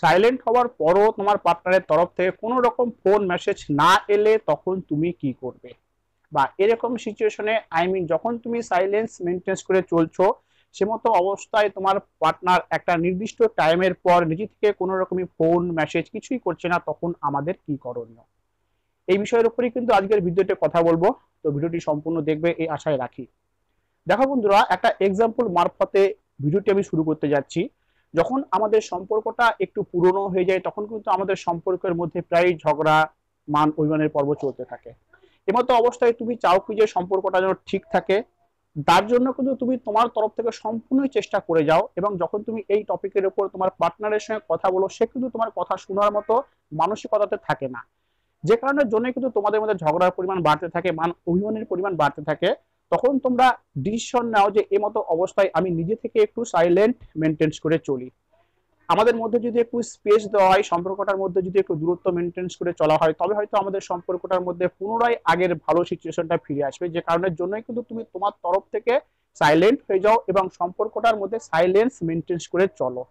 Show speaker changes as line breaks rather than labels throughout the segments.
Silent হওয়ার পরও তোমার পার্টনারের তরফ থেকে কোনো রকম ফোন মেসেজ না এলে তখন তুমি কি করবে? বা এরকম সিচুয়েশনে যখন তুমি সাইলেন্স মেনটেন করে চলছো, সে মতো অবস্থায় তোমার পার্টনার একটা নির্দিষ্ট টাইমের পর নিজে থেকে কোনো রকমই ফোন মেসেজ কিছুই করছে না, তখন আমাদের কি করণীয়? এই বিষয়ের উপরেই কিন্তু আজকের ভিডিওতে কথা বলবো। তো ভিডিওটি সম্পূর্ণ দেখবে এই আশায় রাখি। দেখো বন্ধুরা, একটা এক্সাম্পল মারফতে ভিডিওটি আমি শুরু করতে যাচ্ছি। যখন আমাদের সম্পর্কটা একটু পুরনো হয়ে যায় তখন কিন্তু আমাদের সম্পর্কের মধ্যে প্রায় ঝগড়া, মান অভিমানের পর্ব চলতে থাকে। এমতো অবস্থায় তুমি চাও কি যে সম্পর্কটা যেন ঠিক থাকে, তার জন্য কিন্তু তুমি তোমার তরফ থেকে সম্পূর্ণই চেষ্টা করে যাও। এবং যখন তুমি এই টপিকের উপর তোমার পার্টনারের সঙ্গে কথা বলো, সে কিন্তু তোমার কথা শোনার মতো মানসিকতাতে থাকে না, যে কারণের জন্য কিন্তু তোমাদের মধ্যে ঝগড়ার পরিমাণ বাড়তে থাকে, মান অভিমানের পরিমাণ বাড়তে থাকে। তখন তোমরা ডিসিশন নাও যে এই মতো অবস্থায় আমি নিজে থেকে একটু সাইলেন্ট মেনটেন করে চলি। আমাদের মধ্যে যদি একটু স্পেস দেওয়া হয়, সম্পর্কটার মধ্যে যদি একটু দূরত্ব মেনটেন করে চলা হয়, তবে হয়তো আমাদের সম্পর্কটার মধ্যে পুনরায় আগের ভালো সিচুয়েশনটা ফিরে আসবে। যে কারণের জন্যই কিন্তু তুমি তোমার তরফ থেকে সাইলেন্ট হয়ে যাও এবং সম্পর্কটার মধ্যে সাইলেন্স মেনটেন করে চলো।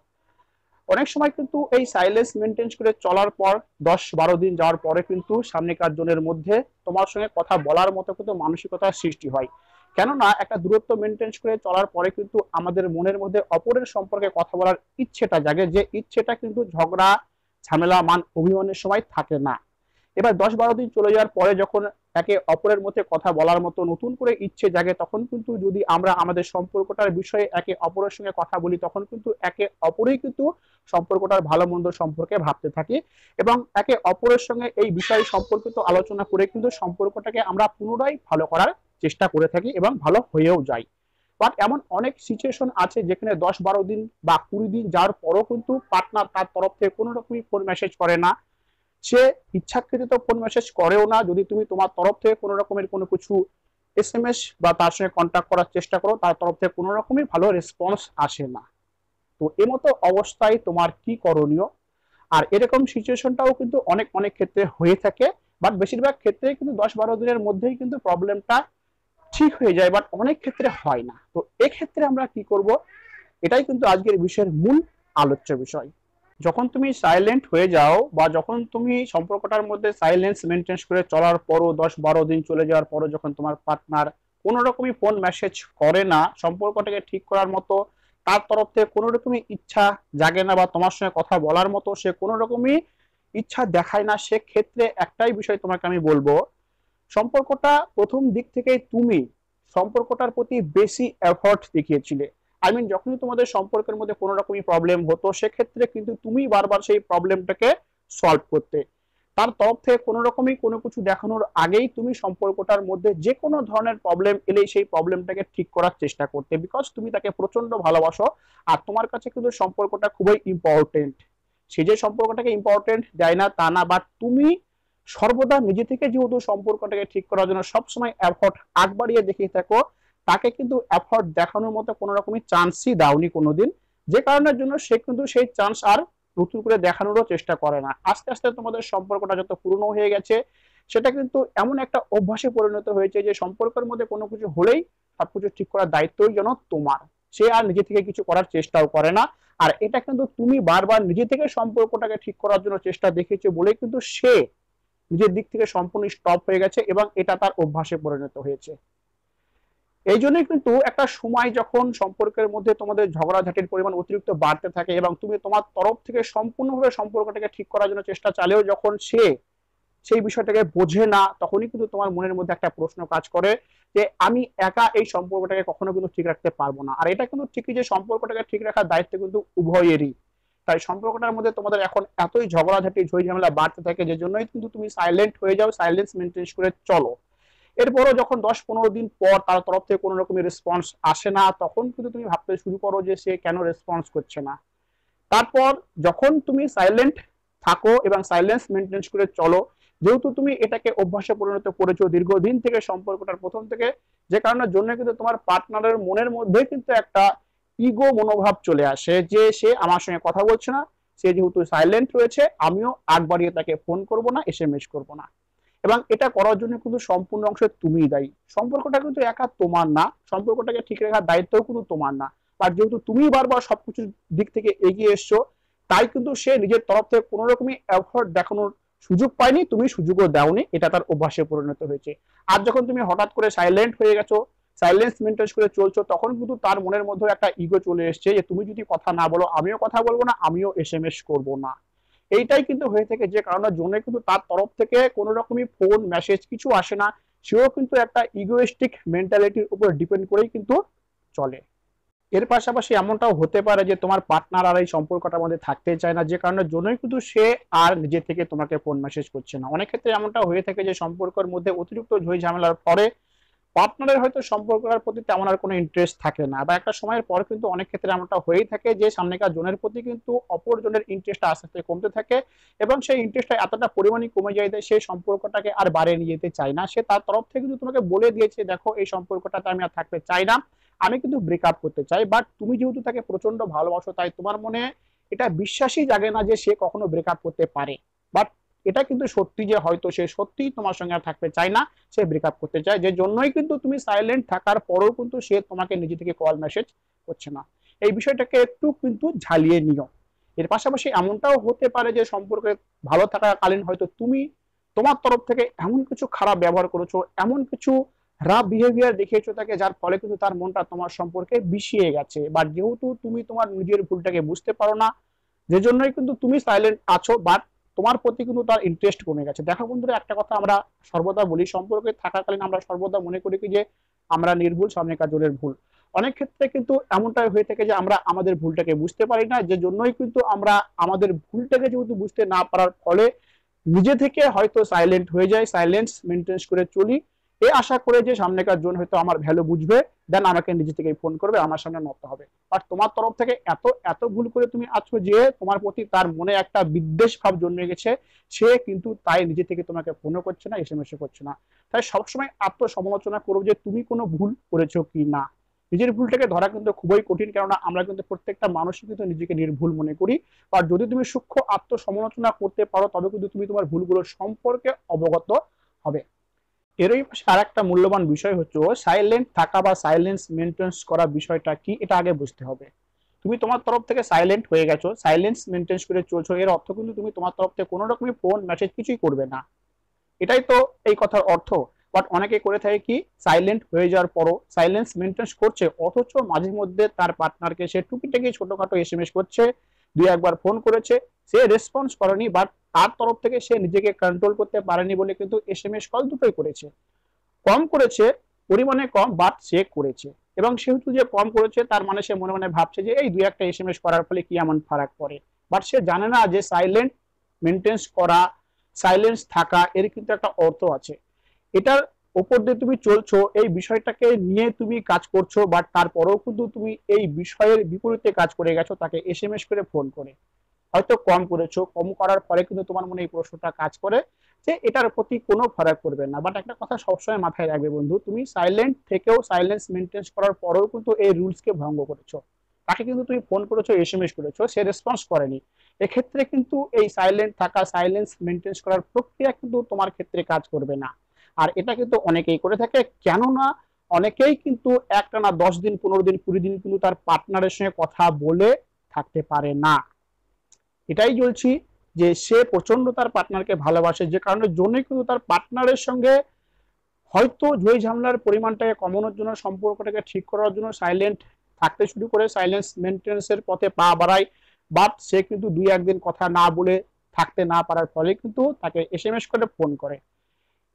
অনেক সময় কিন্তু এই সাইলেন্স মেনটেন করে চলার পর 10-12 দিন যাওয়ার পরে কিন্তু সামনেকার জনের মধ্যে তোমার সঙ্গে কথা বলার মতো কিন্তু মানসিকতার সৃষ্টি হয়। কেননা একটা দূরত্ব মেনটেন করে চলার পরে কিন্তু আমাদের মনের মধ্যে অপরের সম্পর্কে কথা বলার ইচ্ছেটা জাগে, যে ইচ্ছেটা কিন্তু ঝগড়া, ঝামেলা, মান অভিমানের সময় থাকে না। এবার 10-12 দিন চলে যাওয়ার পরে যখন একে অপরের মধ্যে কথা বলার মতো নতুন করে ইচ্ছে জাগে, তখন কিন্তু যদি আমরা আমাদের সম্পর্কটার বিষয়ে একে অপরের সঙ্গে কথা বলি, তখন কিন্তু একে অপরেই কিন্তু সম্পর্কটার ভালো মন্দ সম্পর্কে ভাবতে থাকি এবং একে অপরের সঙ্গে এই বিষয় সম্পর্কিত আলোচনা করে কিন্তু সম্পর্কটাকে আমরা পুনরায় ভালো করার চেষ্টা করে থাকি এবং ভালো হয়েও যায়। বাট এমন অনেক সিচুয়েশন আছে যেখানে 10-12 দিন বা 20 দিন যাওয়ার পরও কিন্তু পার্টনার তার তরফ থেকে কোনো রকমই ফোন মেসেজ করে না, সে ইচ্ছাকৃত ফোন মেসেজ করেও না। যদি তুমি তোমার তরফ থেকে কোনো রকমের কোনো কিছু SMS বা তার সঙ্গে কন্ট্যাক্ট করার চেষ্টা করো, তার তরফ থেকে কোনো রকমই ভালো রেসপন্স আসে না। তো এমতো অবস্থায় তোমার কি করণীয়? আর এরকম সিচুয়েশনটাও কিন্তু অনেক অনেক ক্ষেত্রে হয়ে থাকে, বাট বেশিরভাগ ক্ষেত্রে কিন্তু 10-12 দিনের মধ্যেই কিন্তু প্রবলেমটা ঠিক হয়ে যায়, বাট অনেক ক্ষেত্রে হয় না। তো এক্ষেত্রে আমরা কি করব, এটাই কিন্তু আজকের বিষয়ের মূল আলোচ্য বিষয়। যখন তুমি সাইলেন্ট হয়ে যাও বা যখন তুমি সম্পর্কটার মধ্যে সাইলেন্স মেনটেন করে চলার পরও 10-12 দিন চলে যাওয়ার পরও যখন তোমার পার্টনার কোনো রকমই ফোন মেসেজ করে না, সম্পর্কটাকে ঠিক করার মতো তার তরফ থেকে কোনো রকমই ইচ্ছা জাগে না বা তোমার সঙ্গে কথা বলার মতো সে কোনো রকমই ইচ্ছা দেখায় না, সেক্ষেত্রে একটাই বিষয় তোমাকে আমি বলবো, সম্পর্কটা প্রথম দিক থেকেই তুমি সম্পর্কটার প্রতি বেশি এফর্ট দেখিয়েছিলে। যখনই তোমাদের সম্পর্কের মধ্যে কোনো রকমই প্রবলেম হতো, সেক্ষেত্রে কিন্তু তুমি বারবার সেই প্রবলেমটাকে সলভ করতে। তার তরফ থেকে কোনো রকমই কোনো কিছু দেখানোর আগেই তুমি সম্পর্কটার মধ্যে যে কোনো ধরনের প্রবলেম এলেই সেই প্রবলেমটাকে ঠিক করার চেষ্টা করতে, বিকজ তুমি তাকে প্রচন্ড ভালোবাসো আর তোমার কাছে কিন্তু সম্পর্কটা খুবই ইম্পর্টেন্ট। সে যে সম্পর্কটাকে ইম্পর্টেন্ট দেয় না তা না, বাট তুমি সর্বদা নিজে থেকে যেহেতু সম্পর্কটাকে ঠিক করার জন্য সবসময় এফর্ট আগ বাড়িয়ে দেখিয়ে থাকো, তাকে কিন্তু এফর্ট দেখানোর মতো কোনো রকমই চান্সই দাওনি কোনোদিন, যে কারণের জন্য সে কিন্তু সেই চান্স আর নতুন করে দেখানোরও চেষ্টা করে না। আস্তে আস্তে তোমাদের সম্পর্কটা যত পুরনো হয়ে গেছে, সেটা কিন্তু এমন একটা অভ্যাসে পরিণত হয়েছে যে সম্পর্কের মধ্যে কোনো কিছু হলেই সবকিছু ঠিক করার দায়িত্বই যেন তোমার, সে আর নিজে থেকে কিছু করার চেষ্টাও করে না। আর এটা কিন্তু তুমি বারবার নিজে থেকে সম্পর্কটাকে ঠিক করার জন্য চেষ্টা দেখিয়েছে বলে কিন্তু সে নিজের দিক থেকে সম্পূর্ণ স্টপ হয়ে গেছে এবং এটা তার অভ্যাসে পরিণত হয়েছে। এই জন্যই কিন্তু একটা সময় যখন সম্পর্কের মধ্যে তোমাদের ঝগড়াঝাটির পরিমাণ অতিরিক্ত বাড়তে থাকে এবং তুমি তোমার তরফ থেকে সম্পূর্ণভাবে সম্পর্কটাকে ঠিক করার জন্য চেষ্টা চালিয়েও যখন সে সেই বিষয়টাকে বোঝে না, তখনই কিন্তু তোমার মনের মধ্যে একটা প্রশ্ন কাজ করে যে আমি একা এই সম্পর্কটাকে কখনো কিন্তু ঠিক রাখতে পারবো না। আর এটা কিন্তু ঠিকই যে সম্পর্কটাকে ঠিক রাখার দায়িত্ব কিন্তু উভয়েরই। তাই সম্পর্কটার মধ্যে তোমাদের এখন এতই ঝগড়াঝাটি ঝই ঝামেলা বাড়তে থাকে, যে জন্যই কিন্তু তুমি সাইলেন্ট হয়ে যাও, সাইলেন্স মেনটেন করে চলো। এরপরও যখন 10-15 দিন পর তার তরফ থেকে কোনো রকমের রেসপন্স আসে না, তখন কিন্তু তুমি ভাবতে শুরু করো যে সে কেন রেসপন্স করছে না। তারপর যখন তুমি সাইলেন্ট থাকো এবং সাইলেন্স মেনটেন করে চলো, যেহেতু তুমি এটাকে অভ্যাসে পরিণত করেছো দীর্ঘদিন থেকে সম্পর্কটার প্রথম থেকে, যে কারণের জন্য কিন্তু তোমার পার্টনারের মনের মধ্যে কিন্তু একটা ইগো মনোভাব চলে আসে যে সে আমার সঙ্গে কথা বলছে না, সে যেহেতু সাইলেন্ট রয়েছে আমিও আগ বাড়িয়ে তাকে ফোন করবো না, SMS করবো না। এবং এটা করার জন্য কিন্তু সম্পূর্ণ অংশে তুমিই দায়ী। সম্পর্কটা কিন্তু একা তোমার না, সম্পর্কটাকে ঠিক রাখার দায়িত্বও কিন্তু তোমার না। আর যেহেতু তুমি বারবার সবকিছুর দিক থেকে এগিয়ে এসছো, তাই কিন্তু সে নিজের তরফ থেকে কোনো রকমই এফোর্ট দেখানোর সুযোগ পায়নি, তুমি সুযোগও দাওনি, এটা তার অভ্যাসে পরিণত হয়েছে। আর যখন তুমি হঠাৎ করে সাইলেন্ট হয়ে গেছো, সাইলেন্স মেনটেন করে চলছো, তখন কিন্তু তার মনের মধ্যে একটা ইগো চলে এসছে যে তুমি যদি কথা না বলো আমিও কথা বলবো না, আমিও এসএমএস করবো না। এইটাই কিন্তু হয়ে থাকে, যে কারণের জন্য কিন্তু তার তরফ থেকে কোনো রকমই ফোন মেসেজ কিছু আসে না। সেও কিন্তু একটা ইগোইস্টিক মেন্টালিটির উপর ডিপেন্ড করেই কিন্তু চলে। এর পাশাপাশি এমনটাও হতে পারে যে তোমার পার্টনার আর এই সম্পর্কটার মধ্যে থাকতে চায় না, যে কারণের জন্যই কিন্তু সে আর নিজে থেকে তোমাকে ফোন মেসেজ করছে না। অনেক ক্ষেত্রে এমনটা হয়ে থাকে যে সম্পর্কের মধ্যে অতিরিক্ত ঝই ঝামেলার পরে পার্টনারের হয়তো সম্পর্কের প্রতি তেমন আর কোনো ইন্টারেস্ট থাকে না, বা একটা সময়ের পর কিন্তু অনেক ক্ষেত্রে এমনটা হয়েই থাকে যে সামনেকার জনের প্রতি কিন্তু অপর জনের ইন্টারেস্টটা আস্তে আস্তে কমতে থাকে, এবং সেই ইন্টারেস্টটা এতটা পরিমাণে কমে যায় যে সেই সম্পর্কটাকে আর বাড়িয়ে নিয়ে যেতে চায় না। সে তার তরফ থেকে কিন্তু তোমাকে বলে দিয়েছে, দেখো এই সম্পর্কটাতে আমি আর থাকতে চাই না, আমি কিন্তু ব্রেকআপ করতে চাই। বাট তুমি যেহেতু তাকে প্রচন্ড ভালোবাসো, তাই তোমার মনে এটা বিশ্বাসই জাগে না যে সে কখনো ব্রেকআপ করতে পারে। বাট এটা কিন্তু সত্যি যে হয়তো সে সত্যিই তোমার সঙ্গে আর থাকতে চায় না, সে ব্রেকআপ করতে চায়, যে জন্যই কিন্তু তুমি সাইলেন্ট থাকার পরেও কিন্তু সে তোমাকে নিজে থেকে কল মেসেজ করছে না। এই বিষয়টাকে একটু কিন্তু ঝালিয়ে নিও। এর পাশাপাশি এমনটাও হতে পারে যে সম্পর্কে ভালো থাকাকালীন হয়তো তুমি তোমার তরফ থেকে এমন কিছু খারাপ ব্যবহার করেছো, এমন কিছু রাফ বিহেভিয়ার দেখিয়েছো তাকে, যার ফলে কিন্তু তার মনটা তোমার সম্পর্কে বিষিয়ে গেছে। বাট যেহেতু তুমি তোমার নিজের ভুলটাকে বুঝতে পারো না, যে জন্যই কিন্তু তুমি সাইলেন্ট আছো, বাট তোমার প্রতি কিন্তু তার ইন্টারেস্ট কমে গেছে। দেখো বন্ধুরা, একটা কথা আমরা সর্বদা বলি, সম্পর্কে থাকাকালীন আমরা সর্বদা মনে করি কি যে আমরা নির্ভুল, সামনেকার জনের ভুল। অনেক ক্ষেত্রে কিন্তু এমনটাই হয়ে থাকে যে আমরা আমাদের ভুলটাকে বুঝতে পারি না, যে জন্যই কিন্তু আমরা আমাদের ভুলটাকে যেহেতু বুঝতে না পারার ফলে নিজে থেকে হয়তো সাইলেন্ট হয়ে যায়, সাইলেন্স মেনটেন করে চলি, এই আশা করে যে সামনেকার জন হয়তো আমার ভ্যালু বুঝবে, দেন আমাকে নিজে থেকে ফোন করবে, আমার সামনে নড়তে হবে। আর তোমার তরফ থেকে এত এত ভুল করে তুমি আছো যে তোমার প্রতি তার মনে একটা বিদ্বেষ ভাব জন্মে গেছে, সে কিন্তু তাই নিজে থেকে তোমাকে ফোনও করছে না, এসএমএস করছে না। তাই সবসময় আত্মসমালোচনা করো যে তুমি কোনো ভুল করেছো কি না। নিজের ভুলটাকে ধরা কিন্তু খুবই কঠিন, কেননা আমরা কিন্তু প্রত্যেকটা মানুষই কিন্তু নিজেকে নির্ভুল মনে করি। আর যদি তুমি সূক্ষ্ম আত্মসমালোচনা করতে পারো, তবে কিন্তু তুমি তোমার ভুলগুলো সম্পর্কে অবগত হবে। এরই পাশে আর একটা মূল্যবান বিষয় হচ্ছে সাইলেন্ট থাকা বা সাইলেন্স মেনটেন্স করা বিষয়টা কি, এটা আগে বুঝতে হবে। তুমি তোমার তরফ থেকে সাইলেন্ট হয়ে গেছো, সাইলেন্স মেনটেন করে চলছো, এর অর্থ কিন্তু তুমি তোমার তরফ থেকে কোনো রকমের ফোন মেসেজ কিছুই করবে না, এটাই তো এই কথার অর্থ। বাট অনেকে করে থাকে কি, সাইলেন্ট হয়ে যাওয়ার পরও সাইলেন্স মেনটেন করছে, অথচ মাঝে মধ্যে তার পার্টনারকে সে টুকিটাকি ছোটখাটো এসএমএস করছে, দুই একবার ফোন করেছে, সে রেসপন্স করেনি, বাট তার তরফ থেকে সে নিজেকে কন্ট্রোল করতে পারেনি বলে কিন্তু এসএমএস কল দুটোই করেছে। কম করেছে, পরিমাণে কম, বাট সে করেছে। এবং সেহেতু যে কম করেছে, তার মানে সে মনে মনে ভাবছে যে এই দুই একটা এসএমএস করার ফলে কি এমন ফারাক পড়ে। বাট সে জানে না যে সাইলেন্ট মেনটেন্স করা, সাইলেন্স থাকা, এর কিন্তু একটা অর্থ আছে। এটার উপর দিয়ে তুমি চলছো, এই বিষয়টাকে নিয়ে তুমি কাজ করছো, বাট তারপরেও কিন্তু তুমি এই বিষয়ের বিপরীতে কাজ করে গেছো, তাকে এসএমএস করে ফোন করে। হয়তো কম করেছো, কম করার ফলে কিন্তু তোমার মনে এই প্রশ্নটা কাজ করে যে এটার প্রতি কোনো ফারাক পড়বে না। বাট একটা কথা সবসময় মাথায় রাখবে বন্ধু, তুমি সাইলেন্ট থেকেও, সাইলেন্স মেনটেন করার পরেও কিন্তু এই রুলসকে ভঙ্গ করেছো। তাকে কিন্তু তুমি ফোন করেছো, এসএমএস করেছো, সে রেসপন্স করেনি, এক্ষেত্রে কিন্তু এই সাইলেন্ট থাকা, সাইলেন্স মেনটেন করার প্রক্রিয়া কিন্তু তোমার ক্ষেত্রে কাজ করবে না। আর এটা কিন্তু অনেকেই করে থাকে, কেননা অনেকেই কিন্তু একটানা 10 দিন, 15 দিন, 20 দিন কিন্তু তার পার্টনারের সঙ্গে কথা বলে থাকতে পারে না। এটাই বলছি যে সে প্রচন্ড তার পার্টনারকে ভালোবাসে, যে কারণে জন্যই কিন্তু তার পার্টনারের সঙ্গে হয়তো ঝই ঝামেলার পরিমাণটাকে কমানোর জন্য, সম্পর্কটাকে ঠিক করার জন্য সাইলেন্ট থাকতে শুরু করে, সাইলেন্স মেনটেন্সের পথে পা বাড়ায়। বাট সে কিন্তু দুই একদিন কথা না বলে থাকতে না পারার ফলে কিন্তু তাকে এসএমএস করে ফোন করে।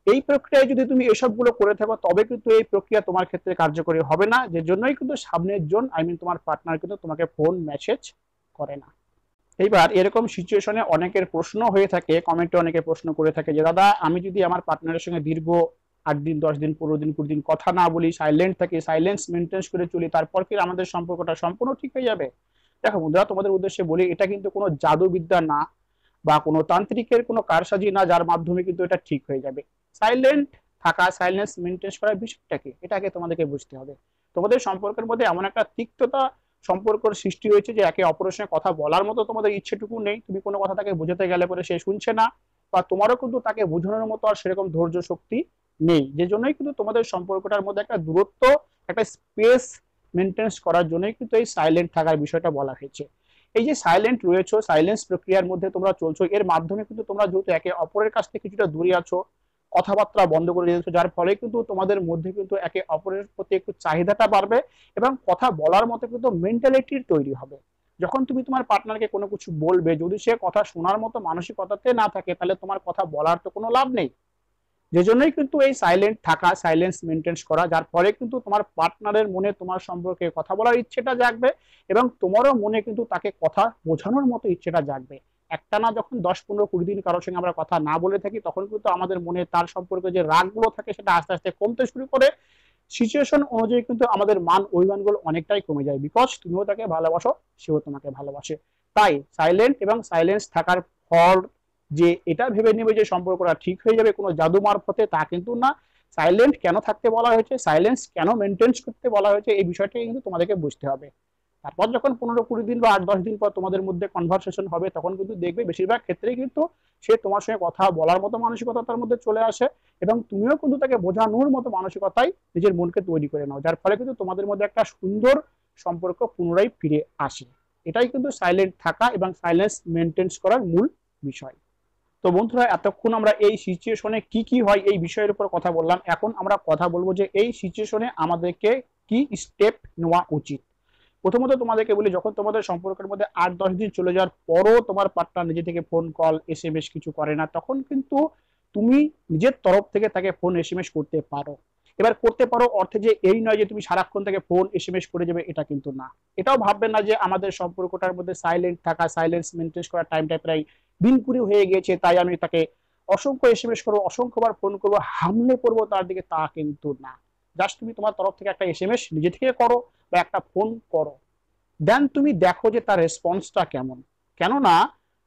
এই প্রক্রিয়ায় যদি তুমি এসবগুলো করে থাকো, তবে কিন্তু এই প্রক্রিয়া তোমার ক্ষেত্রে কার্যকরী হবে না, যে জন্যই কিন্তু সামনের জন, তোমার পার্টনার কিন্তু তোমাকে ফোন মেসেজ করে না। এইবার এরকম সিচুয়েশনে অনেকের প্রশ্ন হয়ে থাকে, কমেন্টে অনেকে প্রশ্ন করে থাকে যে দাদা, আমি যদি আমার পার্টনারের সঙ্গে দীর্ঘ 8 দিন, 10 দিন, 15 দিন, 20 দিন কথা না বলি, সাইলেন্ট থাকি, সাইলেন্স মেনটেন করে চলি, তারপর কি আমাদের সম্পর্কটা সম্পূর্ণ ঠিক হয়ে যাবে? দেখো বন্ধুরা, তোমাদের উদ্দেশ্যে বলি, এটা কিন্তু কোনো জাদুবিদ্যা না, বা কোনো তান্ত্রিকের কোনো কারসাজি না, যার মাধ্যমে কিন্তু এটা ঠিক হয়ে যাবে। সাইলেন্ট থাকা, সাইলেন্স মেনটেন করার বিষয়টা কি, এটাকে তোমাদেরকে বুঝতে হবে। তোমাদের সম্পর্কের মধ্যে এমন একটা তিক্ততা সম্পর্কের সৃষ্টি হয়েছে যে একে অপরের সঙ্গে কথা বলার মতো তোমাদের ইচ্ছেটুকু নেই। তুমি কোনো কথা তাকে বোঝাতে গেলে পরে সে শুনছে না, বা তোমারও কিন্তু তাকে বোঝানোর মতো আর সেরকম ধৈর্য শক্তি নেই, যে জন্যই কিন্তু তোমাদের সম্পর্কটার মধ্যে একটা দূরত্ব, একটা স্পেস মেনটেন করার জন্যই কিন্তু এই সাইলেন্ট থাকার বিষয়টা বলা হয়েছে। এই যে সাইলেন্ট রয়েছে, সাইলেন্স প্রক্রিয়ার মধ্যে তোমরা চলছো, এর মাধ্যমে কিন্তু তোমরা যেহেতু একে অপরের কাছ থেকে কিছুটা দূরে আছো, কথাবার্তা বন্ধ করে দিয়েছো, যার ফলে কিন্তু তোমাদের মধ্যে কিন্তু একে অপরের প্রতি একটু চাহিদাটা বাড়বে এবং কথা বলার মতো কিন্তু মেন্টালিটির তৈরি হবে। যখন তুমি তোমার পার্টনারকে কোনো কিছু বলবে, যদি সে কথা শোনার মতো মানসিকতাতে না থাকে, তাহলে তোমার কথা বলার তো কোনো লাভ নেই। যে জন্যই কিন্তু এই সাইলেন্ট থাকা, সাইলেন্স মেনটেন করা, যার ফলে কিন্তু তোমার পার্টনারের মনে তোমার সম্পর্কে কথা বলার ইচ্ছেটা জাগবে এবং তোমারও মনে কিন্তু তাকে কথা বোঝানোর মতো ইচ্ছেটা জাগবে। একটা না, যখন 10, 15, 20 দিন কারোর সঙ্গে আমরা কথা না বলে থাকি, তখন কিন্তু আমাদের মনে তার সম্পর্কে যে রাগগুলো থাকে সেটা আস্তে আস্তে কমতে শুরু করে। সিচুয়েশন অনুযায়ী কিন্তু আমাদের মান অভিমানগুলো অনেকটাই কমে যায়, বিকজ তুমিও তাকে ভালোবাসো, সেও তোমাকে ভালোবাসে। তাই সাইলেন্ট এবং সাইলেন্স থাকার ফল যে এটা ভেবে নেবে যে সম্পর্কটা ঠিক হয়ে যাবে কোনো জাদু মারফতে, তা কিন্তু না। সাইলেন্ট কেন থাকতে বলা হয়েছে, সাইলেন্স কেন মেনটেন করতে বলা হয়েছে, এই বিষয়টা কিন্তু তোমাদেরকে বুঝতে হবে। তারপর যখন 15, 20 দিন বা 8, 10 দিন পর তোমাদের মধ্যে কনভারসেশন হবে, তখন কিন্তু দেখবে বেশিরভাগ ক্ষেত্রেই কিন্তু সে তোমার সঙ্গে কথা বলার মতো মানসিকতা তার মধ্যে চলে আসে এবং তুমিও কিন্তু তাকে বোঝানোর মতো মানসিকতায় নিজের মনকে তৈরি করে নাও, যার ফলে কিন্তু তোমাদের মধ্যে একটা সুন্দর সম্পর্ক পুনরায় ফিরে আসে। এটাই কিন্তু সাইলেন্ট থাকা এবং সাইলেন্স মেনটেন করার মূল বিষয়। তো বন্ধুরা, এতক্ষণ আমরা এই সিচুয়েশনে কি কি হয় এই বিষয়ের উপর কথা বললাম। এখন আমরা কথা বলবো যে এই সিচুয়েশনে আমাদেরকে কি স্টেপ নেওয়া উচিত। প্রথমত তোমাদেরকে বলি, যখন তোমাদের সম্পর্কের মধ্যে 8, 10 দিন চলে যাওয়ার পরও তোমার পার্টনার নিজে থেকে ফোন কল SMS কিছু করে না, তখন কিন্তু তুমি নিজের তরফ থেকে তাকে ফোন SMS করতে পারো। এবার করতে পারো অর্থে যে এই নয় যে তুমি সারাক্ষণ তাকে ফোন SMS করে যাবে, এটা কিন্তু না। এটাও ভাববে না যে আমাদের সম্পর্কটার মধ্যে সাইলেন্ট থাকা, সাইলেন্স মেনটেন করার টাইমটা প্রায় দিন কুড়ি হয়ে গিয়েছে, তাই আমি তাকে অসংখ্য SMS করবো, অসংখ্যবার ফোন করবো, হামলে পড়বো তার দিকে, তা কিন্তু না। জাস্ট তুমি তোমার তরফ থেকে একটা SMS নিজে থেকে করো বা একটা ফোন করো, দেন তুমি দেখো যে তার রেসপন্সটা কেমন। কেননা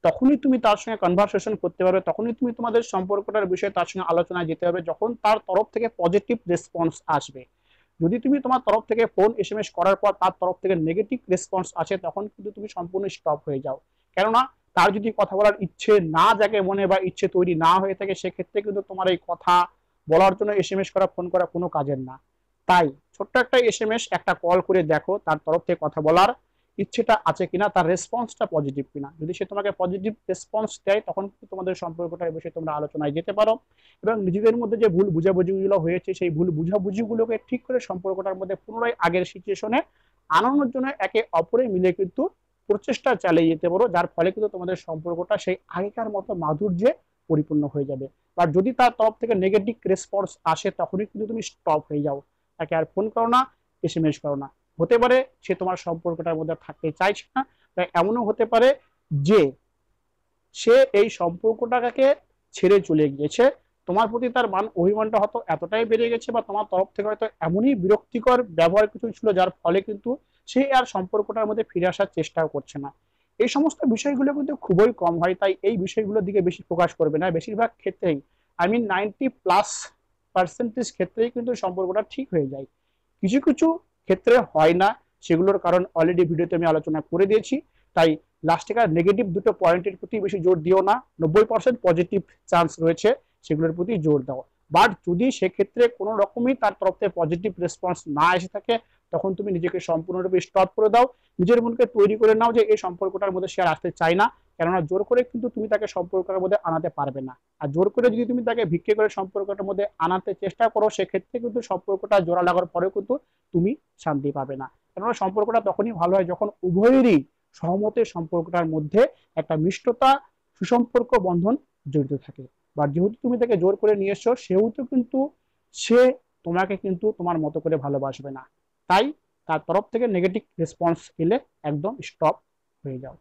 তখনই তুমি তার সঙ্গে কনভারসেশন করতে পারবে, তখনই তুমি তোমাদের সম্পর্কটার বিষয়ে তার সঙ্গে আলোচনায় যেতে হবে, যখন তার তরফ থেকে পজিটিভ রেসপন্স আসবে। যদি তুমি তোমার তরফ থেকে ফোন SMS করার পর তার তরফ থেকে নেগেটিভ রেসপন্স আসে, তখন কিন্তু তুমি সম্পূর্ণ স্টপ হয়ে যাও। কেননা তার যদি কথা বলার ইচ্ছে না জাগে মনে বা ইচ্ছে তৈরি না হয়ে থাকে, সেক্ষেত্রে কিন্তু তোমার এই কথা বলার জন্য SMS করা, ফোন করা কোনো কাজের না। তাই ছোট্ট একটা SMS, একটা কল করে দেখো তার তরফ থেকে কথা বলার ইচ্ছেটা আছে কিনা, তার রেসপন্সটা পজিটিভ কিনা। যদি সে তোমাকে পজিটিভ রেসপন্স দেয়, তখন তোমাদের সম্পর্কটা এই বিষয়ে তোমরা আলোচনায় যেতে পারো এবং নিজেদের মধ্যে যে ভুল বুঝাবুঝিগুলো হয়েছে, সেই ভুল বুঝাবুঝিগুলোকে ঠিক করে সম্পর্কটার মধ্যে পুনরায় আগের সিচুয়েশনে আনানোর জন্য একে অপরে মিলে কিন্তু প্রচেষ্টা চালিয়ে যেতে পারো, যার ফলে কিন্তু তোমাদের সম্পর্কটা সেই আগেকার মতো মাধুর্যে পরিপূর্ণ হয়ে যাবে। আর যদি তার তরফ থেকে নেগেটিভ রেসপন্স আসে, তখনই কিন্তু তুমি স্টপ হয়ে যাও, তাকে আর ফোন করো না, SMS করো না। হতে পারে সে তোমার সম্পর্কটার মধ্যে থাকতে চাইছে না, তাই এমনও হতে পারে যে সে এই সম্পর্কটাকে ছেড়ে চলে গিয়েছে, তোমার প্রতি তার মান অভিমানটা হয়তো এতটাই বেড়ে গেছে বা তোমার তরফ থেকে হয়তো এমনই বিরক্তিকর ব্যবহার কিছু ছিল, যার ফলে কিন্তু সে আর সম্পর্কটার মধ্যে ফিরে আসার চেষ্টাও করছে না। এই সমস্ত বিষয়গুলো কিন্তু খুবই কম হয়, তাই এই বিষয়গুলোর দিকে বেশি ফোকাস করবে না। বেশিরভাগ ক্ষেত্রেই 90+% ক্ষেত্রেই কিন্তু সম্পর্কটা ঠিক হয়ে যায়। কিছু কিছু ক্ষেত্রে হয় না, সেগুলোর কারণ অলরেডি ভিডিওতে আমি আলোচনা করে দিয়েছি। তাই লাস্টেকার নেগেটিভ দুটো পয়েন্টের প্রতি বেশি জোর দিও না, 90% পজিটিভ চান্স রয়েছে, সেগুলোর প্রতি জোর দাও। বাট যদি সেক্ষেত্রে কোনো রকমই তার তরফ থেকে পজিটিভ রেসপন্স না এসে থাকে, তখন তুমি নিজেকে সম্পূর্ণরূপে স্টপ করে দাও, নিজের মনকে তৈরি করে নাও যে এই সম্পর্কটার মধ্যে সে আর আসতে চায় না। কেননা জোর করে কিন্তু তুমি তাকে সম্পর্কের মধ্যে আনাতে পারবে না, আর জোর করে যদি তুমি তাকে ভিক্ষে করে সম্পর্কটার মধ্যে আনাতে চেষ্টা করো, সেক্ষেত্রে কিন্তু সম্পর্কটা জোড়া লাগার পরেও কিন্তু তুমি শান্তি পাবে না। কেননা সম্পর্কটা তখনই ভালো হয় যখন উভয়েরই সহমতের সম্পর্কটার মধ্যে একটা মিষ্টতা, সুসম্পর্ক বন্ধন জড়িত থাকে। বা যেহেতু তুমি তাকে জোর করে নিয়ে এসছো, সেহেতু কিন্তু সে তোমাকে কিন্তু তোমার মতো করে ভালোবাসবে না। তাই তার তরফ থেকে নেগেটিভ রেসপন্স এলে একদম স্টপ হয়ে যাও।